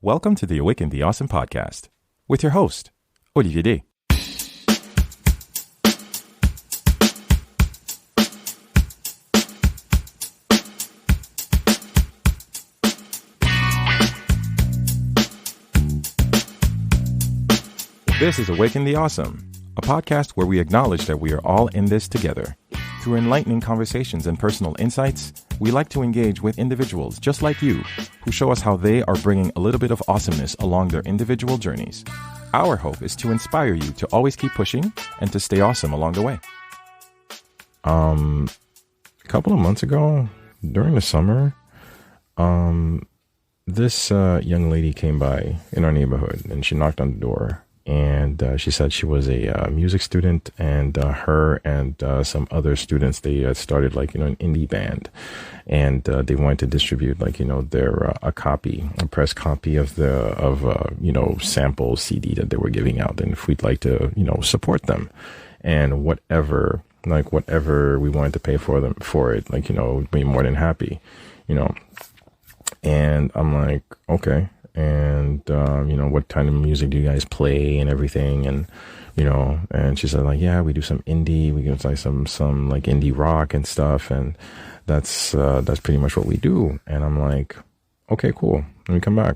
Welcome to the Awaken the Awesome podcast with your host, Olivier D. This is Awaken the Awesome, a podcast where we acknowledge that we are all in this together. Through enlightening conversations and personal insights, we like to engage with individuals just like you who show us how they are bringing a little bit of awesomeness along their individual journeys. Our hope is to inspire you to always keep pushing and to stay awesome along the way. A couple of months ago, during the summer, this young lady came by in our neighborhood and she knocked on the door. And she said she was a music student, and her and some other students, they started an indie band, and they wanted to distribute their a press copy of sample CD that they were giving out, and if we'd like to support them, and whatever we wanted to pay for it, we'd be more than happy, and I'm like, okay. And, what kind of music do you guys play and everything? And, and she said yeah, we do some indie, we do some indie rock and stuff. And that's pretty much what we do. And I'm like, okay, cool. Let me come back.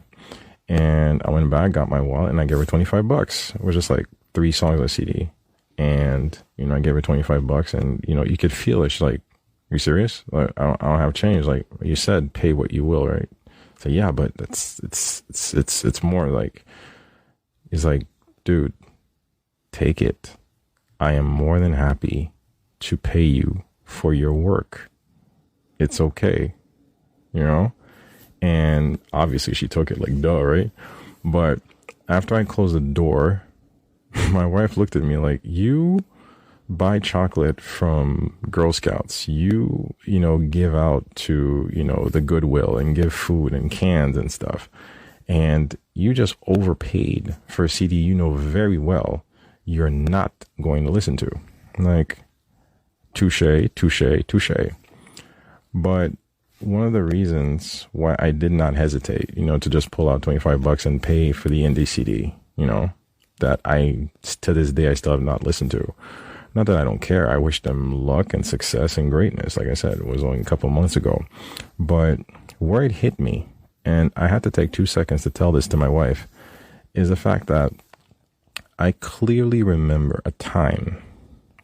And I went back, got my wallet, and I gave her $25. It was just 3 songs on CD. And, I gave her $25 and, you could feel it. She's like, are you serious? I don't have change. Like you said, pay what you will, right? So yeah, but it's more he's like, dude, take it. I am more than happy to pay you for your work. It's okay, and obviously she took it duh, right? But after I closed the door, my wife looked at me like, you buy chocolate from Girl Scouts, you give out to the Goodwill and give food and cans and stuff, and you just overpaid for a CD very well you're not going to listen to. Touche. But one of the reasons why I did not hesitate to just pull out $25 and pay for the indie CD that I to this day I still have not listened to. Not that I don't care. I wish them luck and success and greatness. Like I said, it was only a couple months ago. But where it hit me, and I had to take 2 seconds to tell this to my wife, is the fact that I clearly remember a time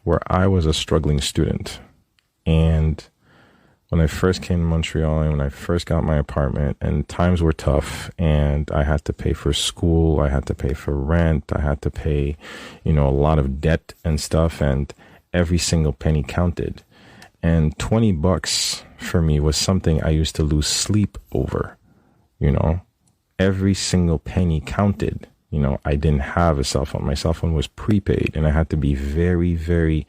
where I was a struggling student. And when I first came to Montreal and when I first got my apartment, and times were tough, and I had to pay for school, I had to pay for rent, I had to pay, a lot of debt and stuff, and every single penny counted. And $20 for me was something I used to lose sleep over, every single penny counted. I didn't have a cell phone. My cell phone was prepaid, and I had to be very, very,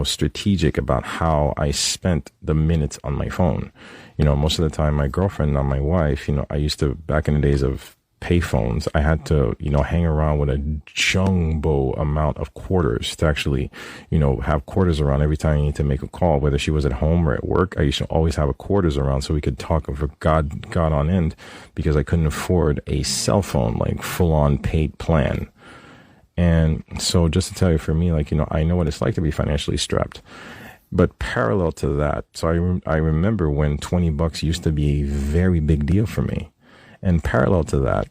strategic about how I spent the minutes on my phone. Most of the time, my girlfriend, not my wife, I used to, back in the days of pay phones, I had to, hang around with a jumbo amount of quarters to actually, have quarters around every time you need to make a call, whether she was at home or at work. I used to always have a quarters around so we could talk for God on end, because I couldn't afford a cell phone, full on paid plan. And so just to tell you, for me, I know what it's like to be financially strapped. But parallel to that, so I remember when $20 used to be a very big deal for me. And parallel to that,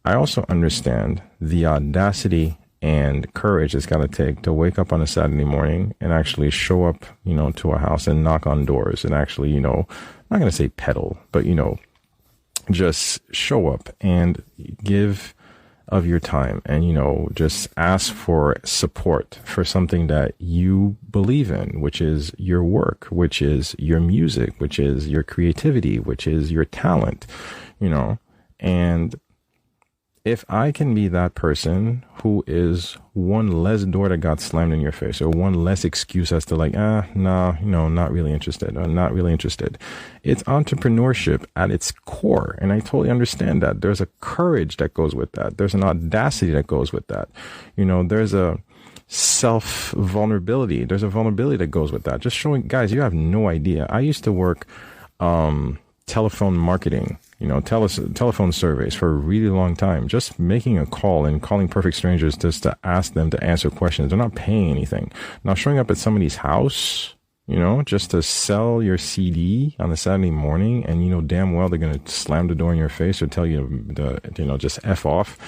I also understand the audacity and courage it's got to take to wake up on a Saturday morning and actually show up, to a house and knock on doors and actually, I'm not going to say peddle, but, just show up and give of your time and, just ask for support for something that you believe in, which is your work, which is your music, which is your creativity, which is your talent. And if I can be that person who is one less door that got slammed in your face, or one less excuse as to not really interested, or not really interested. It's entrepreneurship at its core. And I totally understand that. There's a courage that goes with that. There's an audacity that goes with that. There's a vulnerability. There's a vulnerability that goes with that. Just showing, guys, you have no idea. I used to work, telephone marketing, telephone surveys for a really long time, just making a call and calling perfect strangers just to ask them to answer questions. They're not paying anything. Now showing up at somebody's house, just to sell your CD on a Saturday morning, and damn well they're going to slam the door in your face or tell you to, just F off.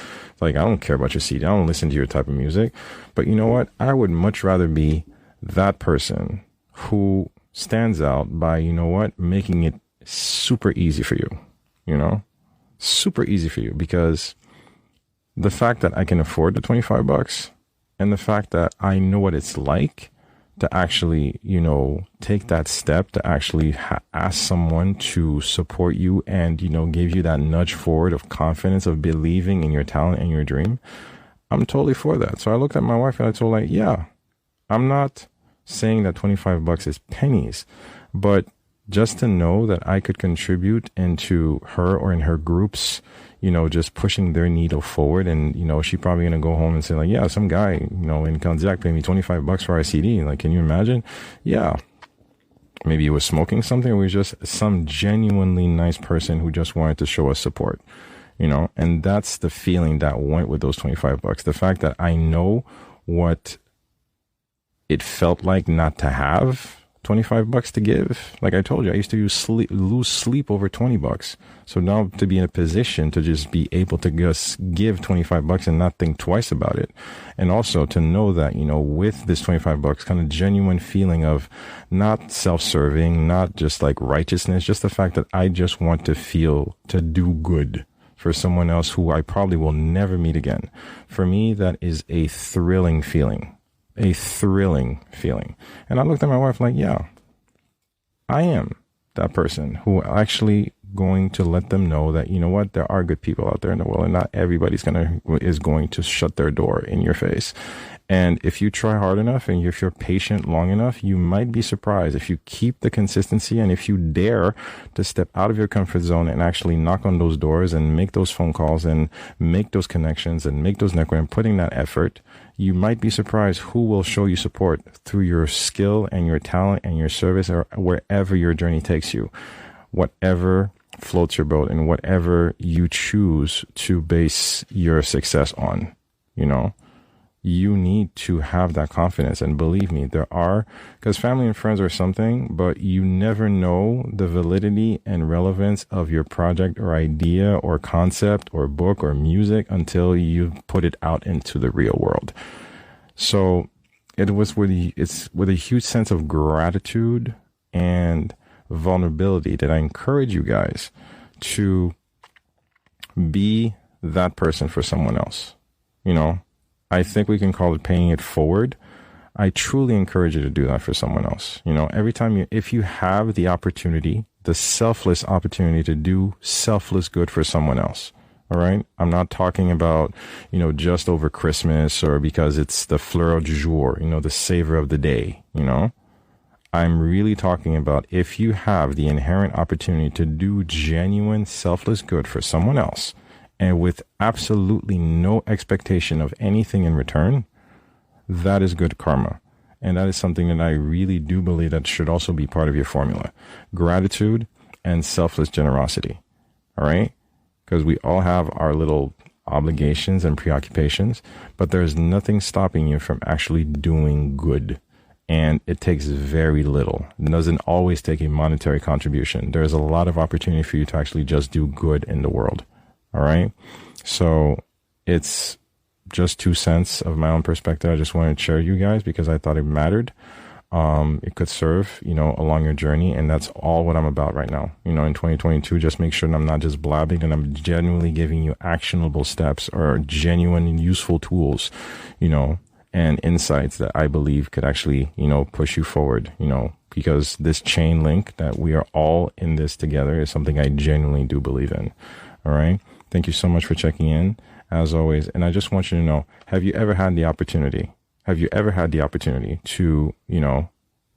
Like, I don't care about your CD. I don't listen to your type of music. But you know what? I would much rather be that person who stands out by, making it super easy for you. Super easy for you, because the fact that I can afford the $25 and the fact that I know what it's like to actually, take that step to actually ask someone to support you and, give you that nudge forward of confidence, of believing in your talent and your dream. I'm totally for that. So I looked at my wife and I told her, yeah, I'm not saying that $25 is pennies, but just to know that I could contribute into her or in her groups, just pushing their needle forward. And, she probably going to go home and say like, yeah, some guy, in Kanziak paid me $25 for our CD. Like, can you imagine? Yeah. Maybe he was smoking something, or he was just some genuinely nice person who just wanted to show us support, and that's the feeling that went with those $25. The fact that I know what it felt like not to have $25 to give. Like I told you, I used to lose sleep over $20. So now to be in a position to just be able to just give $25 and not think twice about it. And also to know that, with this $25, kind of genuine feeling of not self-serving, not just like righteousness, just the fact that I just want to feel to do good for someone else who I probably will never meet again. For me, that is a thrilling feeling. A thrilling feeling. And I looked at my wife like, yeah, I am that person who actually going to let them know that, what, there are good people out there in the world, and not everybody's is going to shut their door in your face. And if you try hard enough and if you're patient long enough, you might be surprised if you keep the consistency and if you dare to step out of your comfort zone and actually knock on those doors and make those phone calls and make those connections and make those networks and putting that effort. You might be surprised who will show you support through your skill and your talent and your service, or wherever your journey takes you, whatever floats your boat and whatever you choose to base your success on. You need to have that confidence. And believe me, because family and friends are something, but you never know the validity and relevance of your project or idea or concept or book or music until you put it out into the real world. So it's with a huge sense of gratitude and vulnerability that I encourage you guys to be that person for someone else. I think we can call it paying it forward. I truly encourage you to do that for someone else. Every time if you have the opportunity, the selfless opportunity to do selfless good for someone else. All right. I'm not talking about, just over Christmas or because it's the fleur du jour, the savor of the day, I'm really talking about if you have the inherent opportunity to do genuine selfless good for someone else, and with absolutely no expectation of anything in return, that is good karma. And that is something that I really do believe that should also be part of your formula. Gratitude and selfless generosity. All right? Because we all have our little obligations and preoccupations, but there's nothing stopping you from actually doing good. And it takes very little. It doesn't always take a monetary contribution. There's a lot of opportunity for you to actually just do good in the world. All right. So it's just 2 cents of my own perspective. I just wanted to share you guys because I thought it mattered. It could serve, along your journey. And that's all what I'm about right now. In 2022, just make sure that I'm not just blabbing and I'm genuinely giving you actionable steps or genuine and useful tools, and insights that I believe could actually, push you forward, because this chain link that we are all in this together is something I genuinely do believe in. All right. Thank you so much for checking in, as always. And I just want you to know, have you ever had the opportunity to,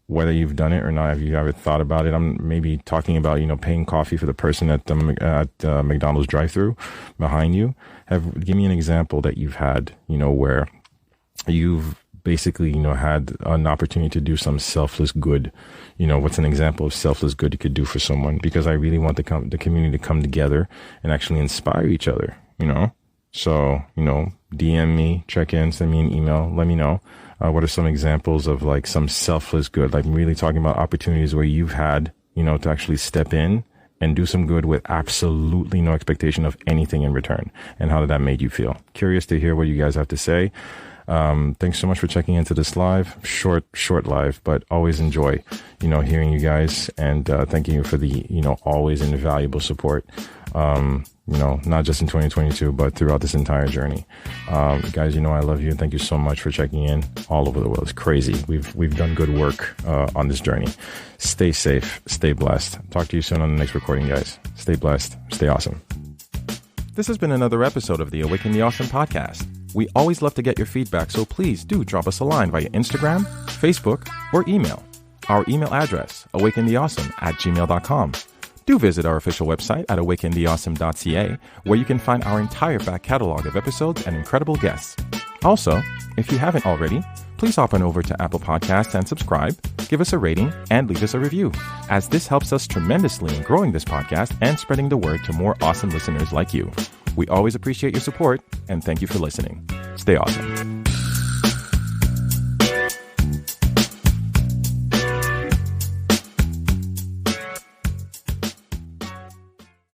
whether you've done it or not, have you ever thought about it? I'm maybe talking about, paying coffee for the person at the McDonald's drive-thru behind you. Give me an example that you've had, where you've basically, had an opportunity to do some selfless good. What's an example of selfless good you could do for someone? Because I really want the community to come together and actually inspire each other, So, DM me, check in, send me an email, let me know. What are some examples of like some selfless good? Like, I'm really talking about opportunities where you've had, to actually step in and do some good with absolutely no expectation of anything in return. And how did that make you feel? Curious to hear what you guys have to say. Thanks so much for checking into this live, short live, but always enjoy, hearing you guys, and, thanking you for the, always invaluable support. Not just in 2022, but throughout this entire journey. Guys, I love you, and thank you so much for checking in all over the world. It's crazy. We've done good work, on this journey. Stay safe, stay blessed. Talk to you soon on the next recording, guys. Stay blessed, stay awesome. This has been another episode of the Awaken the Awesome podcast. We always love to get your feedback, so please do drop us a line via Instagram, Facebook, or email. Our email address, awakentheawesome@gmail.com. Do visit our official website at awakentheawesome.ca, where you can find our entire back catalog of episodes and incredible guests. Also, if you haven't already, please hop on over to Apple Podcasts and subscribe, give us a rating, and leave us a review, as this helps us tremendously in growing this podcast and spreading the word to more awesome listeners like you. We always appreciate your support, and thank you for listening. Stay awesome.